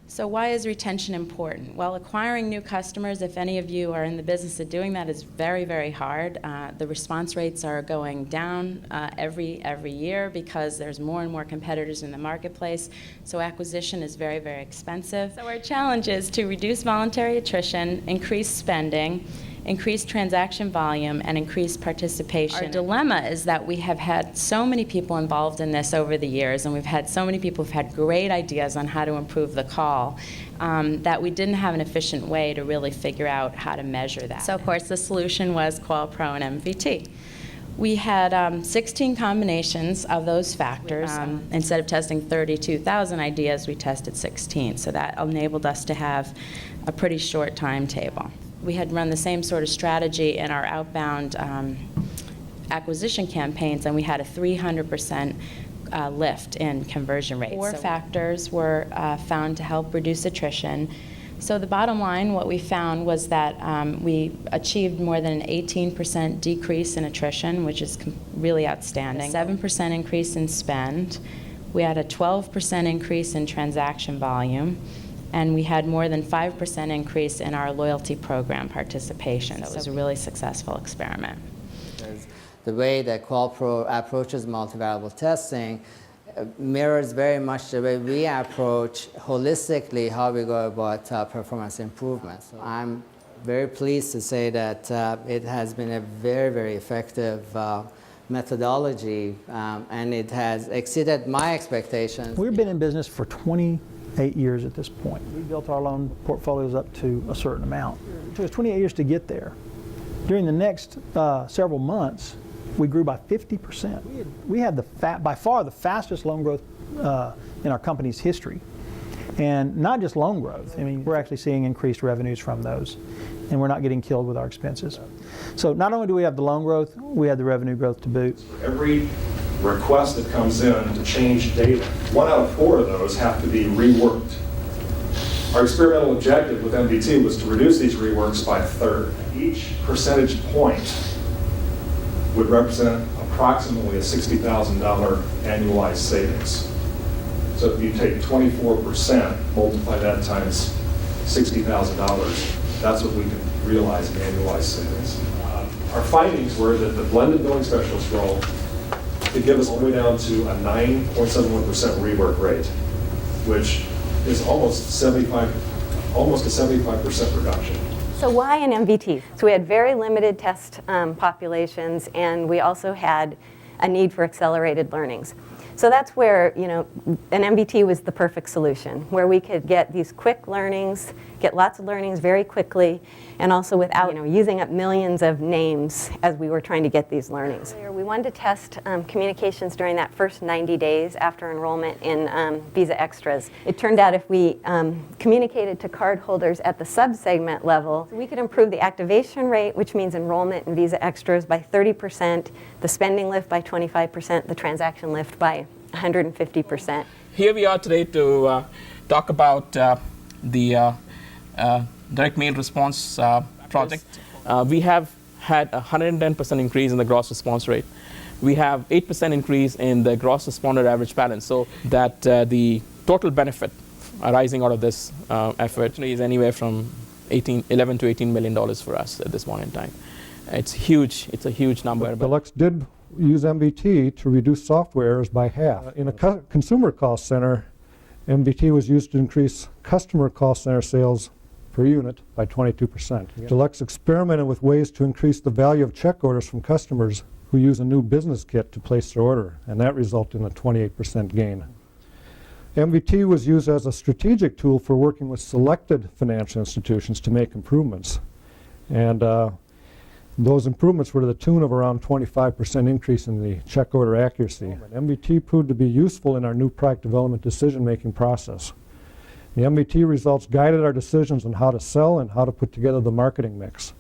So why is retention important? Well, acquiring new customers, if any of you are in the business of doing that, is very, very hard. The response rates are going down every year because there's more and more competitors in the marketplace. So acquisition is very, very expensive. So our challenge is to reduce voluntary attrition, increase spending, increase transaction volume, and increase participation. Our dilemma is that we have had so many people involved in this over the years, and we've had so many people who've had great ideas on how to improve the call, that we didn't have an efficient way to really figure out how to measure that. So of course the solution was QualPro and MVT. We had 16 combinations of those factors. Instead of testing 32,000 ideas, we tested 16. So that enabled us to have a pretty short timetable. We had run the same sort of strategy in our outbound acquisition campaigns, and we had a 300% lift in conversion rates. Four factors were found to help reduce attrition. So the bottom line, what we found was that we achieved more than an 18% decrease in attrition, which is really outstanding. A 7% increase in spend. We had a 12% increase in transaction volume. And we had more than 5% increase in our loyalty program participation. It was a really successful experiment. The way that QualPro approaches multivariable testing mirrors very much the way we approach holistically how we go about performance improvement. So I'm very pleased to say that it has been a very, very effective methodology, and it has exceeded my expectations. We've been in business for 28 years at this point. We built our loan portfolios up to a certain amount. It took us 28 years to get there. During the next several months, we grew by 50%. We had by far the fastest loan growth in our company's history. And not just loan growth. I mean, we're actually seeing increased revenues from those, and we're not getting killed with our expenses. So not only do we have the loan growth, we have the revenue growth to boot. Every request that comes in to change data, 1 out of 4 of those have to be reworked. Our experimental objective with MVT was to reduce these reworks by a third. Each percentage point would represent approximately a $60,000 annualized savings. So if you take 24%, multiply that times $60,000, that's what we can realize in annualized savings. Our findings were that the blended billing specialist role could give us all the way down to a 9.71% rework rate, which is almost a 75% reduction. So why an MVT? So we had very limited test populations, and we also had a need for accelerated learnings. So that's where, an MVT was the perfect solution, where we could get these quick learnings, get lots of learnings very quickly, and also without, using up millions of names as we were trying to get these learnings. We wanted to test communications during that first 90 days after enrollment in Visa Extras. It turned out if we communicated to cardholders at the sub-segment level, we could improve the activation rate, which means enrollment in Visa Extras, by 30%, the spending lift by 25%, the transaction lift by 150%. Here we are today to talk about the Darkman Response project. We have had a 110% increase in the gross response rate. We have 8% increase in the gross responder average balance, so that the total benefit arising out of this effort is anywhere from $11 to $18 million for us at this point in time. It's huge. It's a huge number. Deluxe did use MVT to reduce software errors by half. In a consumer call center, MVT was used to increase customer call center sales per unit by 22%. Deluxe experimented with ways to increase the value of check orders from customers who use a new business kit to place their order, and that resulted in a 28% gain. MVT was used as a strategic tool for working with selected financial institutions to make improvements. And those improvements were to the tune of around 25% increase in the check order accuracy. MVT proved to be useful in our new product development decision-making process. The MVT results guided our decisions on how to sell and how to put together the marketing mix.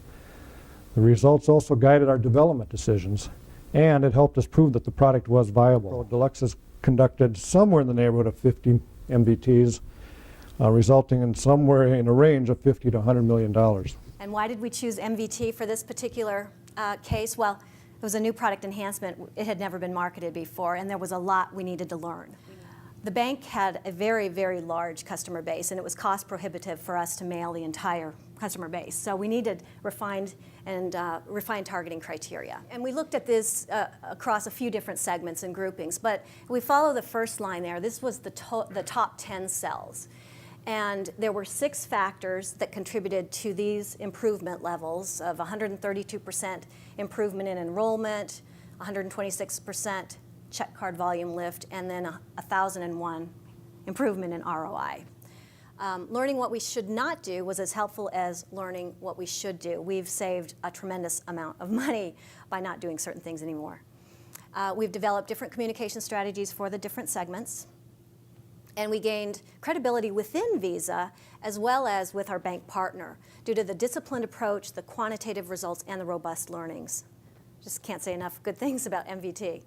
The results also guided our development decisions, and it helped us prove that the product was viable. Deluxe has conducted somewhere in the neighborhood of 50 MVTs, resulting in somewhere in a range of $50 to $100 million. And why did we choose MVT for this particular case? Well, it was a new product enhancement. It had never been marketed before, and there was a lot we needed to learn. The bank had a very, very large customer base, and it was cost prohibitive for us to mail the entire customer base. So we needed refined targeting criteria. And we looked at this across a few different segments and groupings, but we follow the first line there. This was the top 10 cells. And there were 6 factors that contributed to these improvement levels of 132% improvement in enrollment, 126% check card volume lift, and then 1,001 improvement in ROI. Learning what we should not do was as helpful as learning what we should do. We've saved a tremendous amount of money by not doing certain things anymore. We've developed different communication strategies for the different segments, and we gained credibility within Visa as well as with our bank partner due to the disciplined approach, the quantitative results, and the robust learnings. Just can't say enough good things about MVT.